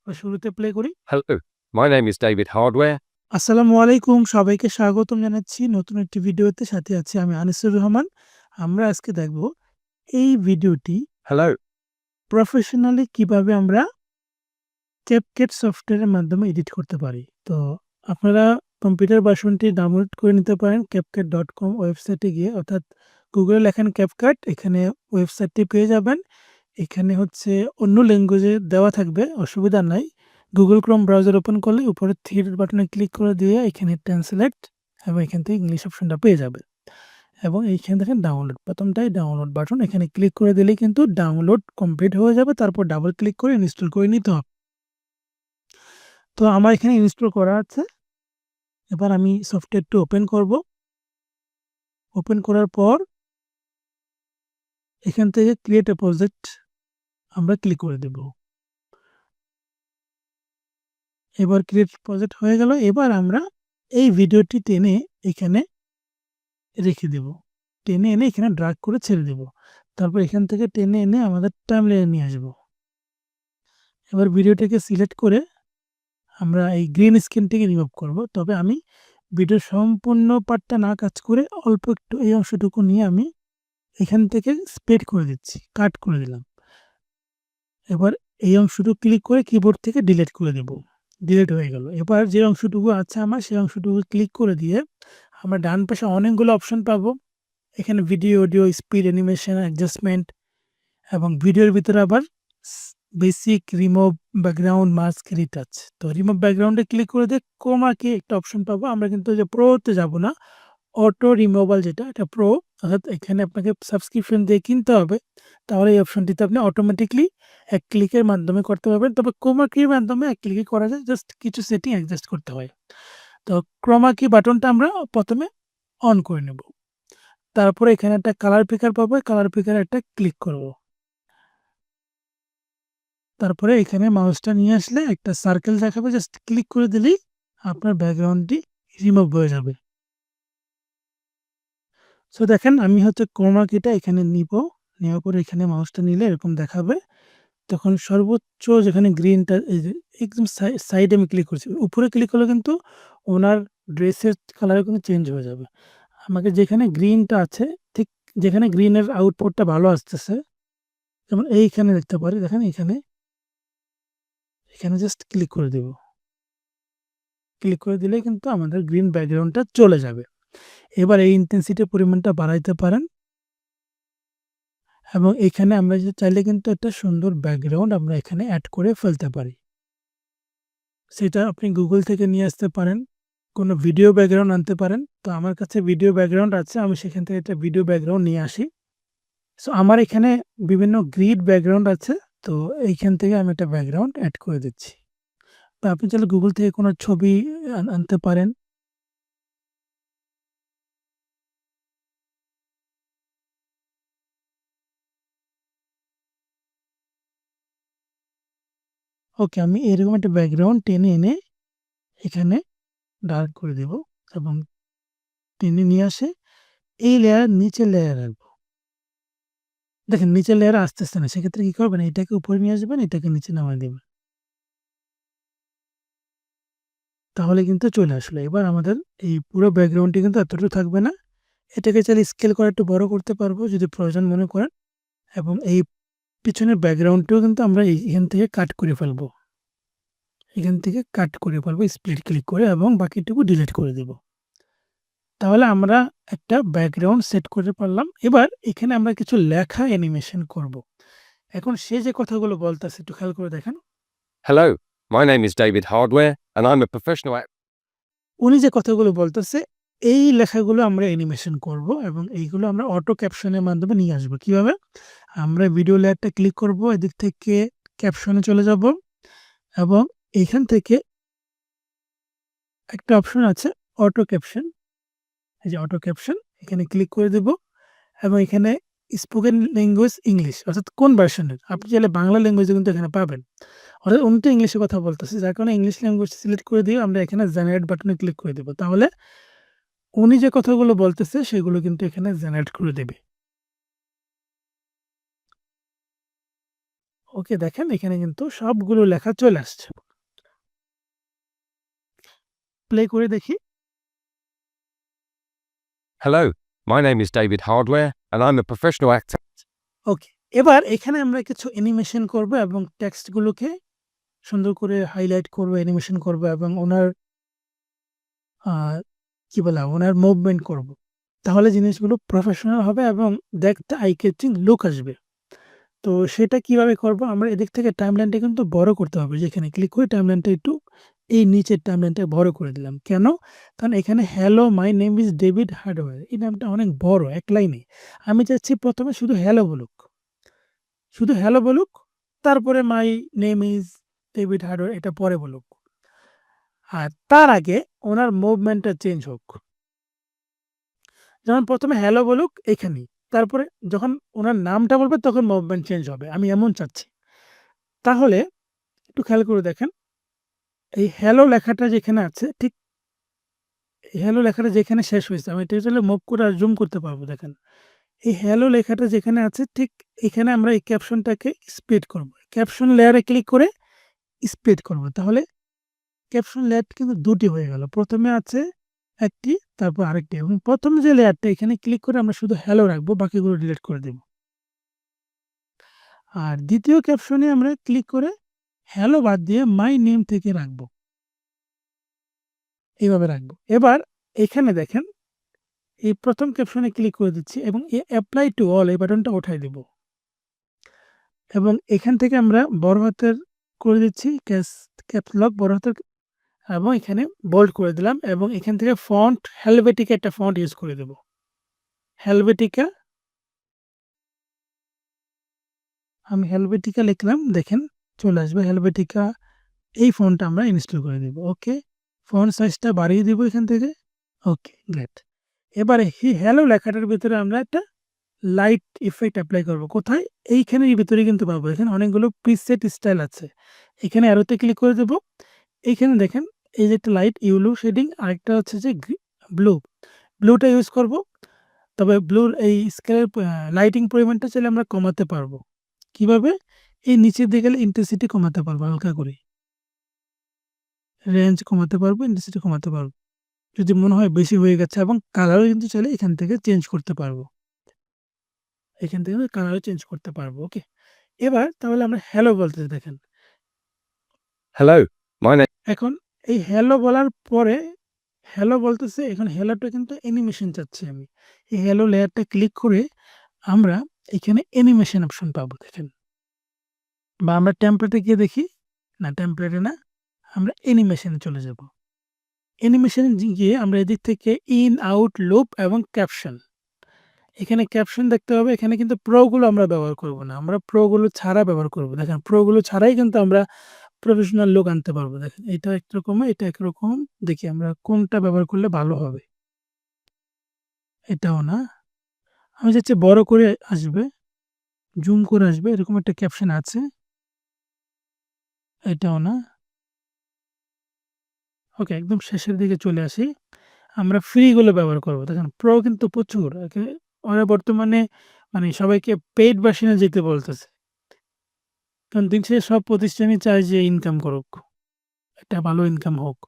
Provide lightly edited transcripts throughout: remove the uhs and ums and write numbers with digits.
শুরুতে প্লে করি। Hello, my name is David Hardware. আসসালামু আলাইকুম। সবাইকে স্বাগতম জানাচ্ছি নতুন একটি ভিডিওতে। সাথে আছি আমি আনিসুর রহমান। আমরা আজকে দেখব এই ভিডিওটি Hello. প্রফেশনালি কিভাবে আমরা CapCut সফটওয়্যারের মাধ্যমে এডিট করতে পারি। তো আপনারা কম্পিউটার ভার্সনটি ডাউনলোড করে নিতে পারেন CapCut.com ওয়েবসাইটে গিয়ে, অর্থাৎ গুগলে লেখেন CapCut, এখানে ওয়েবসাইটটি পেয়ে যাবেন। এখানে হচ্ছে অন্য ল্যাঙ্গুয়েজে দেওয়া থাকবে, অসুবিধা নাই। Google Chrome ব্রাউজার ওপেন করলে উপরে থ্রি বাটনে ক্লিক করে দিয়ে এখানে ট্রান্সলেট এবং এখান থেকে ইংলিশ অপশনটা পেয়ে যাবে এবং এইখানে দেখেন ডাউনলোড, প্রথমটাই ডাউনলোড বাটন, এখানে ক্লিক করে দিলেই কিন্তু ডাউনলোড কমপ্লিট হয়ে যাবে। তারপর ডাবল ক্লিক করে ইনস্টল করে নিতে হবে। তো আমার এখানে ইনস্টল করা আছে। এবার আমি সফটওয়্যারটি ওপেন করব। ওপেন করার পর এখান থেকে ক্রিয়েট এ প্রজেক্ট আমরা ক্লিক করে দেব। এবার ক্রিয়েট প্রজেক্ট হয়ে গেল। এবার আমরা এই ভিডিওটি টেনে এখানে রেখে দেব। টেনে এনে এখানে ড্রাগ করে ছেড়ে দেব। তারপর এখান থেকে টেনে এনে আমাদের টাইমলাইনে নিয়ে আসব। এবার ভিডিওটাকে সিলেক্ট করে আমরা এই গ্রিন স্ক্রিনটিকে রিমুভ করব। তবে আমি ভিডিওর সম্পূর্ণ পার্টটা না কাজ করে অল্প একটু এই অংশটুকু নিয়ে আমি এখান থেকে স্প্রেড করে দিচ্ছি, কাট করে দিলাম। এবার এই অংশটুকু ক্লিক করে কিবোর্ড থেকে ডিলিট করে দেব। ডিলিট হয়ে গেল। এবার যে অংশটুকু আছে আমার সেই অংশটুকু ক্লিক করে দিয়ে আমরা ডান পাশে অনেকগুলো অপশন পাবো। এখানে video, audio, speed, animation, adjustment এবং ভিডিওর ভিতরে আবার basic, remove background, mask, retouch. তো রিমুভ ব্যাকগ্রাউন্ডে ক্লিক করে দিয়ে ক্রোমা কি একটা অপশন পাবো। আমরা কিন্তু যে প্রোতে যাব না, অটো রিমুভাল যেটা, এটা প্রো, অর্থাৎ এখানে আপনাকে সাবস্ক্রিপশন দিয়ে কিনতে হবে। তাহলে এই অপশনটিতে আপনি অটোমেটিকলি এক ক্লিকের মাধ্যমে করতে পারবেন। তবে ক্রোমা কির মাধ্যমে এক ক্লিকে করা যায়, জাস্ট কিছু সেটিং অ্যাডজাস্ট করতে হয়। তো ক্রোমা কি বাটনটা আমরা প্রথমে অন করে নেব। তারপরে এখানে একটা কালার পিকার পাবো, কালার পিকারে একটা ক্লিক করব। তারপরে এখানে মাউসটা নিয়ে আসলে একটা সার্কেল দেখাবে, জাস্ট ক্লিক করে দিলেই আপনার ব্যাকগ্রাউন্ডটি রিমুভ হয়ে যাবে। সো দেখেন আমি হচ্ছে ক্রোমা কিটা এখানে নিব, নেওয়ার পরে এখানে মাউসটা নিলে এরকম দেখাবে। তখন সর্বোচ্চ যেখানে গ্রিনটা, এই যে একদম সাইডে আমি ক্লিক করছি, উপরে ক্লিক করলে কিন্তু ওনার ড্রেসের কালার কিন্তু চেঞ্জ হয়ে যাবে। আমাকে যেখানে গ্রিনটা আছে, ঠিক যেখানে গ্রিনের আউটপুটটা ভালো আসতেছে, যেমন এইখানে দেখতে পারি, দেখেন এখানে, এখানে জাস্ট ক্লিক করে দেব। ক্লিক করে দিলেই কিন্তু আমাদের গ্রিন ব্যাকগ্রাউন্ডটা চলে যাবে। এবার এই ইন্টেন্সিটির পরিমাণটা বাড়াইতে পারেন এবং এখানে আমরা যে চাইলে কিন্তু একটা সুন্দর ব্যাকগ্রাউন্ড আমরা এখানে অ্যাড করে ফেলতে পারি। সেটা আপনি গুগল থেকে নিয়ে আসতে পারেন, কোনো ভিডিও ব্যাকগ্রাউন্ড আনতে পারেন। তো আমার কাছে ভিডিও ব্যাকগ্রাউন্ড আছে, আমি সেখান থেকে একটা ভিডিও ব্যাকগ্রাউন্ড নিয়ে আসি। সো আমার এখানে বিভিন্ন গ্রিড ব্যাকগ্রাউন্ড আছে, তো এইখান থেকে আমি একটা ব্যাকগ্রাউন্ড অ্যাড করে দিচ্ছি। বা আপনি চাইলে গুগল থেকে কোনো ছবি আনতে পারেন। ওকে, আমি এরকম একটা ব্যাকগ্রাউন্ড টেনে এনে এখানে ডার্ক করে দেব এবং টেনে নিয়ে আসে এই লেয়ার নিচের লেয়ার রাখবো। দেখেন নিচের লেয়ার আসতেছে না, সেক্ষেত্রে কি করবেন, এটাকে উপরে নিয়ে আসবেন, এটাকে নিচে নামায় দেবেন, তাহলে কিন্তু চলে আসলো। এবার আমাদের এই পুরো ব্যাকগ্রাউন্ডটি কিন্তু এতটুকু থাকবে না, এটাকে চাইলে স্কেল করে একটু বড় করতে পারবো যদি প্রয়োজন মনে করেন। এবং এই পিছনের ব্যাকগ্রাউন্ডটিও কিন্তু আমরা এখান থেকে কাট করে ফেলবো, এখান থেকে কাট করে ফেলবো স্প্লিট ক্লিক করে এবং বাকিটুকু ডিলিট করে দেব। তাহলে আমরা একটা ব্যাকগ্রাউন্ড সেট করে পারলাম। এবার এখানে আমরা কিছু লেখা অ্যানিমেশন করব। এখন সে যে কথাগুলো বলতেছে একটু খেয়াল করে দেখেন। Hello, my name is David Hardware, and I'm a professional উনি যে কথাগুলো বলতেছে, এই লেখাগুলো আমরা অ্যানিমেশন করব এবং এইগুলো আমরা অটো ক্যাপশনের মাধ্যমে নিয়ে আসবো। কিভাবে? আমরা ভিডিও লেয়ারটা ক্লিক করব, এদিক থেকে ক্যাপশনে চলে যাব এবং এইখান থেকে একটা অপশন আছে অটো ক্যাপশন, এই যে অটো ক্যাপশন, এখানে ক্লিক করে দেব এবং এখানে স্পোকেন ল্যাঙ্গুয়েজ ইংলিশ, অর্থাৎ কোন ভার্সনের, আপনি চাইলে বাংলা ল্যাঙ্গুয়েজে কিন্তু এখানে পাবেন। অর্থাৎ উনি তো ইংলিশে কথা বলতেছে, যার কারণে ইংলিশ ল্যাঙ্গুয়েজ সিলেক্ট করে দিয়ে আমরা এখানে জেনারেট বাটনে ক্লিক করে দেব। তাহলে উনি যে কথাগুলো বলতেছে সেগুলো কিন্তু এখানে জেনারেট করে দেবে। ওকে, দেখেন এখানে কিন্তু সবগুলো লেখা চলে আসছে। প্লে করে দেখি। Hello, my name is David Hardware, and I'm a professional actor. ওকে, এবার এখানে আমরা কিছু অ্যানিমেশন করব এবং টেক্সটগুলোকে সুন্দর করে হাইলাইট করব, অ্যানিমেশন করব এবং ওনার কি বলে ওনার মুভমেন্ট করব। তাহলে জিনিসগুলো প্রফেশনাল হবে এবং দেখতে আই ক্যাচিং লুক আসবে। তো সেটা কিভাবে করব? আমরা এদিক থেকে টাইমলাইনটা কিন্তু বড় করতে হবে। যেখানে ক্লিক করে টাইমলাইনটা একটু এই নিচের টাইমলাইনটা বড় করে দিলাম। কেন? কারণ এখানে hello my name is David hardware এই নামটা অনেক বড় এক লাইনে। আমি চাচ্ছি ১ম এ শুধু হ্যালো বলুক। শুধু হ্যালো বলুক, তারপরে my name is David hardware এটা পরে বলুক। আর তার আগে ওনার মুভমেন্টটা চেঞ্জ হোক। যেমন ১ম এ হ্যালো বলুক এখানেই। তারপরে যখন ওনার নামটা বলবে তখন মুভমেন্ট চেঞ্জ হবে। আমি এমন চাচ্ছি। তাহলে একটু খেয়াল করে দেখেন। এই হ্যালো লেখাটা যেখানে আছে ঠিক হ্যালো লেখাটা যেখানে শেষ হয়েছে আমি এটা চাইলে মুভ করে আর জুম করতে পারবো দেখেন। এই হ্যালো লেখাটা যেখানে আছে ঠিক এখানে আমরা এই ক্যাপশনটাকে স্প্লিট করব। ক্যাপশন লেয়ারে ক্লিক করে স্প্লিট করব। তাহলে ক্যাপশন লেয়ার কিন্তু ২ টি হয়ে গেল। ১ম এ আছে একটি, তারপর আরেকটি এবং ১ম যে লেয়ারটা এখানে ক্লিক করে আমরা শুধু হ্যালো রাখবো, বাকিগুলো ডিলিট করে দেব। আর ২য় ক্যাপশনে আমরা ক্লিক করে হ্যালো বাদ দিয়ে মাই নেম থেকে রাখবো। এইভাবে রাখবো। এবার এখানে দেখেন এই ১ম ক্যাপশনে ক্লিক করে দিচ্ছি এবং অ্যাপ্লাই টু অল এই বাটনটা উঠায় দিব। এবং এখান থেকে আমরা বড় হাতের করে দিচ্ছি ক্যাপস লক বড় হাতের এবং এখানে বোল্ড করে দিলাম এবং এখান থেকে ফন্ট হেলভেটিকা একটা ফন্ট ইউজ করে দেব। হেলভেটিকা আমি হেলভেটিকা লিখলাম দেখেন চলে আসবে হেলভেটিকা এই ফন্টটা আমরা ইনস্টল করে দেব। ওকে, ফন্ট সাইজটা বাড়িয়ে দিব এখান থেকে। ওকে, গ্রেট। এবারে হ্যালো লেখাটার ভিতরে আমরা একটা লাইট ইফেক্ট এপ্লাই করব। কোথায়? এইখানের ভিতরে কিন্তু পাবো। এখানে অনেকগুলো প্রিসেট স্টাইল আছে। এখানে অ্যারোতে ক্লিক করে দেব। এইখানে দেখেন এই যে একটা লাইট ইয়েলো শেডিং আরেকটা হচ্ছে যে ব্লু। ব্লুটা ইউজ করব। তবে ব্লুর এই স্কেলের লাইটিং পরিমাণটা চাইলে আমরা কমাতে পারবো। কিভাবে? এই নিচের দিকে গেলে ইন্টেন্সিটি কমাতে পারবো হালকা করে। রেঞ্জ কমাতে পারবো, ইন্টেন্সিটি কমাতে পারবো। যদি মনে হয় বেশি হয়ে গেছে এবং কালারও কিন্তু চাইলে এখান থেকে চেঞ্জ করতে পারবো। এখান থেকে কালারও চেঞ্জ করতে পারবো। ওকে। এবার তাহলে আমরা হ্যালো বলতেছি দেখেন। Hello, my name. এখন এই হ্যালো বলার পরে হ্যালো বলতেছে এখন হ্যালোটা কিন্তু অ্যানিমেশন চাচ্ছি আমি। এই হ্যালো লেয়ারটা ক্লিক করে আমরা এখানে অ্যানিমেশন অপশন পাবো দেখেন। বা আমরা টেমপ্লেটে গিয়ে দেখি, না টেমপ্লেটে না, আমরা অ্যানিমেশনে চলে যাব। অ্যানিমেশনে গিয়ে আমরা এদিক থেকে ইন, আউট, লুপ এবং ক্যাপশন। এখানে ক্যাপশন দেখতে হবে। এখানে কিন্তু প্রো গুলো আমরা ব্যবহার করব না। আমরা প্রো গুলো ছাড়া ব্যবহার করব। দেখেন প্রো গুলো ছাড়াই কিন্তু আমরা প্রফেশনাল লুক আনতে পারবো। দেখেন এটা একরকম, এটা একরকম। দেখি আমরা কোনটা ব্যবহার করলে ভালো হবে। এটাও না। আমি চাচ্ছি বড় করে আসবে, জুম করে আসবে এরকম একটা ক্যাপশন আছে। এটাও না। ওকে, একদম শেষের দিকে চলে আসি। আমরা ফ্রি গুলো ব্যবহার করব। দেখেন প্রো কিন্তু প্রচুর। ওরা বর্তমানে মানে সবাইকে পেইড ভার্শনে যেতে বলতেছে। কারণ দিন শেষে সব প্রতিষ্ঠানই চায় যে ইনকাম করুক। একটা ভালো ইনকাম হোক।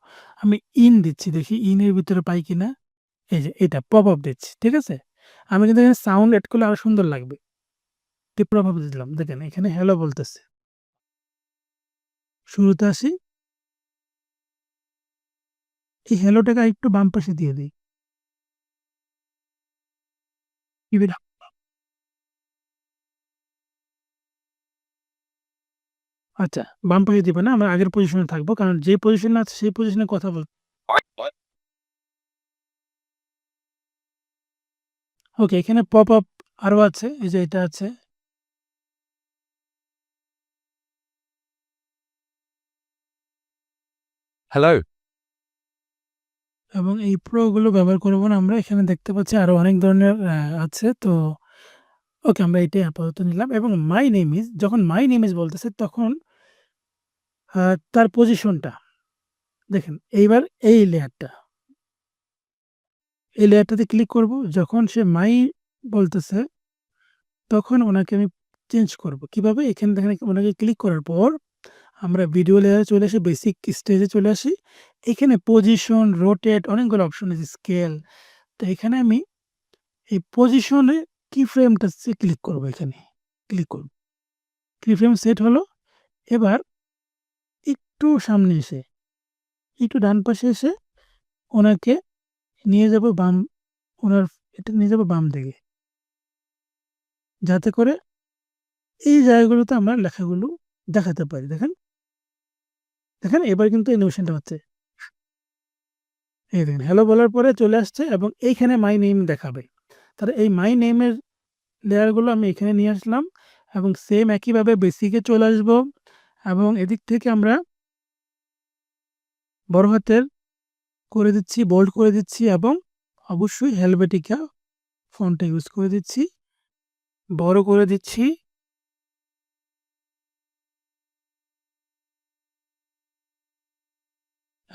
আমি ইন দিচ্ছি দেখি ইনের ভিতরে পাই কিনা। এই যে এটা পপ আপ দিচ্ছি। ঠিক আছে? আমি কিন্তু এখানে সাউন্ড এড করলে আরো সুন্দর লাগবে। পপ আপ দিলাম। দেখেন এখানে হ্যালো বলতেছে। শুরুতে আসি। এই হ্যালোটাকে আরেকটু বাম পাশে দিয়ে দেই। টিভির আচ্ছা, বাম পাশে দিব না। আমরা আগের পজিশনে থাকবো। কারণ যে পজিশনে আছে সেই পজিশনে কথা বল ওকে, এখানে পপ আপ আরো আছে। এই যে এটা আছে। Hello. এবং এই প্রো গুলো ব্যবহার করব না আমরা। এখানে দেখতে পাচ্ছি আরো অনেক ধরনের আছে। তো ওকে, আমরা এটাই আপাতত নিলাম এবং মাই নেম ইজ যখন মাই নেম ইজ বলতেছে তখন তার পজিশনটা দেখেন। এইবার এই লেয়ারটা, এই লেয়ারটাতে ক্লিক করব। যখন সে মাই বলতেছে তখন ওনাকে আমি চেঞ্জ করব কিভাবে? এখানে দেখেন ওনাকে ক্লিক করার পর আমরা ভিডিও লেয়ারে চলে আসি, বেসিক স্টেজে চলে আসি। এখানে পজিশন, রোটেট অনেকগুলো অপশন আছে, স্কেল। তো এখানে আমি এই পজিশনে কি ফ্রেমটা ক্লিক করব, এখানে ক্লিক করব। কি ফ্রেম সেট হলো। এবার একটু সামনে এসে একটু ডান পাশে এসে ওনাকে নিয়ে যাব ওনার এটা নিয়ে যাব বাম দিকে, যাতে করে এই জায়গাগুলোতে আমরা লেখাগুলো দেখাতে পারি। দেখেন দেখেন এবার কিন্তু অ্যানিমেশনটা হচ্ছে। এই দেখেন হ্যালো বলার পরে চলে আসছে এবং এইখানে মাই নেম দেখাবে। তাহলে এই মাই নেমের লেয়ারগুলো আমি এখানে নিয়ে আসলাম এবং সেম একইভাবে বেসিকে চলে আসব এবং এদিক থেকে আমরা বড় হাতের করে দিচ্ছি, বোল্ড করে দিচ্ছি এবং অবশ্যই হেলভেটিকা ফন্টটা ইউজ করে দিচ্ছি, বড় করে দিচ্ছি।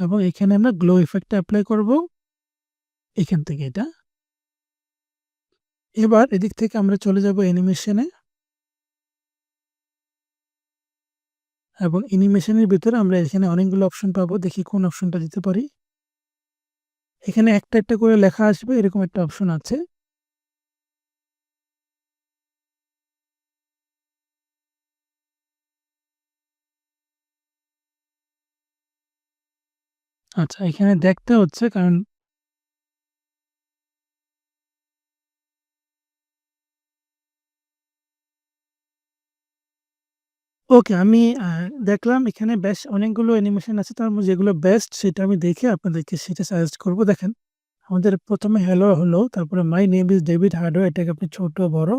এবং এখানে আমরা গ্লো ইফেক্টটা অ্যাপ্লাই করব এখান থেকে এটা। এবার এদিক থেকে আমরা চলে যাব অ্যানিমেশনে এবং অ্যানিমেশনের ভিতরে আমরা এখানে অনেকগুলো অপশন পাবো। দেখি কোন অপশনটা দিতে পারি। এখানে একটা একটা করে লেখা আসবে, এরকম একটা অপশন আছে। আচ্ছা, এখানে দেখতে হচ্ছে কারণ ওকে আমি দেখলাম এখানে বেশ অনেকগুলো অ্যানিমেশন আছে। তার মধ্যে যেগুলো বেস্ট সেটা আমি দেখে আপনাদেরকে সেটা সাজেস্ট করব। দেখেন আমাদের প্রথমে হ্যালো হলো, তারপরে my name is David hardware, এটাকে আপনি ছোট বড়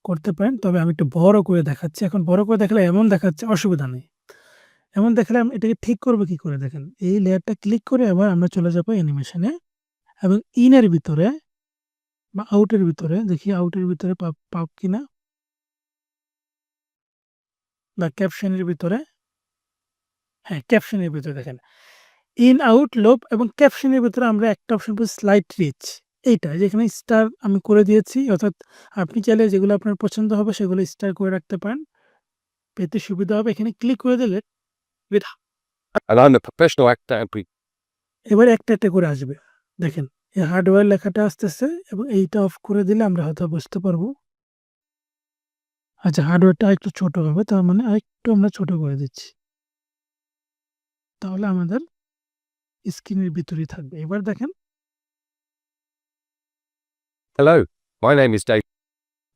করতে পারেন। তবে আমি একটু বড় করে দেখাচ্ছি। এখন বড় করে দেখালে এমন দেখাচ্ছে, অসুবিধা নেই। এমন দেখালে আমি এটাকে ঠিক করব কি করে? দেখেন এই লেয়ারটা ক্লিক করে আবার আমরা চলে যাব অ্যানিমেশনে এবং ইনের ভিতরে বা আউটের ভিতরে দেখি আউটের ভিতরে পাব কিনা বা ক্যাপশনের ভিতরে। হ্যাঁ, ক্যাপশনের ভিতরে দেখেন ইন, আউট, লোপ এবং ক্যাপশনের ভিতরে আমরা একটা অপশন পাচ্ছি স্লাইড রিচ। এইটা যেখানে স্টার আমি করে দিয়েছি, অর্থাৎ আপনি চাইলে যেগুলো আপনার পছন্দ হবে সেগুলো স্টার করে রাখতে পারেন, পেতে সুবিধা হবে। এখানে ক্লিক করে দিলে with and I'm a professional actor and এবার একটা একটা করে আসবে। দেখেন এই হার্ডওয়্যার লেখাটা আসতেছে এবং এইটা অফ করে দিলে আমরা হয়তো বুঝতে পারবো। আচ্ছা, হার্ডওয়্যারটা আরেকটু ছোট হবে, তার মানে আরেকটু আমরা ছোট করে দিচ্ছি। তাহলে আমাদের স্ক্রিনের ভিতরেই থাকবে। এবার দেখেন hello, my name is David.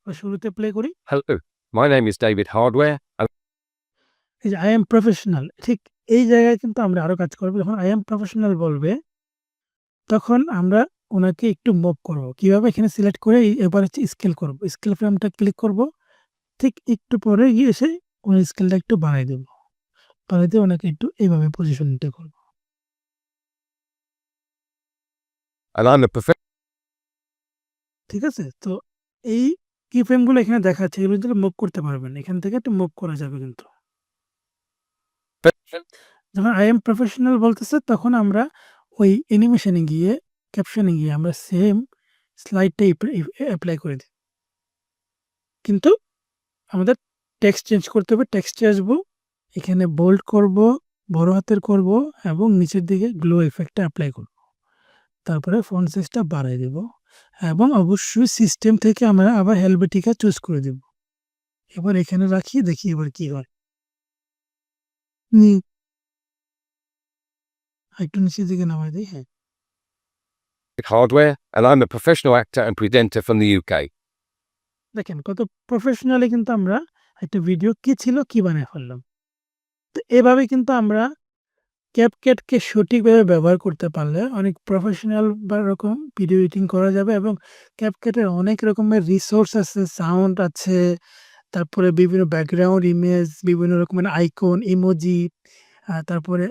শুরুতে প্লে করি। Hello, my name is David Hardware and এই যে আই এম প্রফেশনাল, ঠিক এই জায়গায় কিন্তু আমরা আরো কাজ করব। যখন আই এম প্রফেশনাল বলবে তখন আমরা ওনাকে একটু মুভ করব। কিভাবে? এখানে সিলেক্ট করে এবার হচ্ছে স্কেল করব। স্কেল ফ্রেমটা ক্লিক করব। ঠিক একটু পরে গিয়ে এসে ওনার স্কেলটা একটু বাড়ায় দেব। বাড়ায় দিয়ে ওনাকে একটু এইভাবে পজিশনটা করব। I'm a professional. ঠিক আছে? তো এই কি ফ্রেমগুলো এখানে দেখাচ্ছে এগুলো কিন্তু মুভ করতে পারবেন। এখান থেকে একটু মুভ করা যাবে কিন্তু। যখন আই এম প্রফেশনাল বলতেছে তখন আমরা ওই অ্যানিমেশনে গিয়ে ক্যাপশনে গিয়ে আমরা সেম স্লাইডটা এপ্লাই করে দিই। কিন্তু আমাদের টেক্সট চেঞ্জ করতে হবে। টেক্সটে আসবো, এখানে বোল্ড করব, বড় হাতের করব এবং নিচের দিকে গ্লো ইফেক্টটা এপ্লাই করব। তারপরে ফন্ট সাইজটা বাড়ায় দেব এবং অবশ্যই সিস্টেম থেকে আমরা আবার হেলভেটিকা চুজ করে দেব। এবার এখানে রাখি, দেখি এবার কি হয়। একটু নিচের দিকে নামাই দিই। হ্যাঁ, Hardware and I'm a professional actor and presenter from the UK. দেখেন কত প্রফেশনালি কিন্তু আমরা একটা ভিডিও কি ছিল কি বানিয়ে ফেললাম। তো এভাবে কিন্তু আমরা ক্যাপকাটকে সঠিকভাবে ব্যবহার করতে পারলে অনেক প্রফেশনাল বা রকম ভিডিও এডিটিং করা যাবে এবং ক্যাপকাটের অনেক রকমের রিসোর্স আছে, সাউন্ড আছে, তারপরে বিভিন্ন ব্যাকগ্রাউন্ড ইমেজ, বিভিন্ন রকমের আইকন, ইমোজি, তারপরে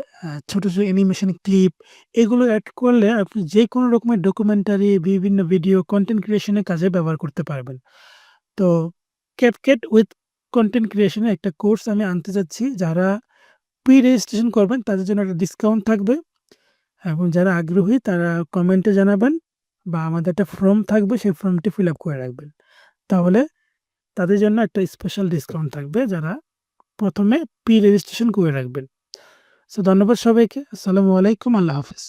ছোট, ছোট অ্যানিমেশন ক্লিপ, এগুলো এড করলে আপনি যেকোনো রকমের ডকুমেন্টারি, বিভিন্ন ভিডিও কনটেন্ট ক্রিয়েশন এর কাজে ব্যবহার করতে পারবেন। তো ক্যাপকাট উইথ কনটেন্ট ক্রিয়েশন এর একটা কোর্স আমি আনতে চাচ্ছি। যারা প্রি-রেজিস্ট্রেশন করবেন তাদের জন্য একটা ডিসকাউন্ট থাকবে এবং যারা আগ্রহী তারা কমেন্টে জানাবেন বা আমাদের একটা ফর্ম থাকবে, সেই ফর্মটি ফিল আপ করে রাখবেন। তাহলে তাদের জন্য একটা স্পেশাল ডিসকাউন্ট থাকবে যারা প্রথমে প্রি রেজিস্ট্রেশন করে রাখবেন। সো ধন্যবাদ সবাইকে। আসসালামু আলাইকুম। আল্লাহ হাফেজ।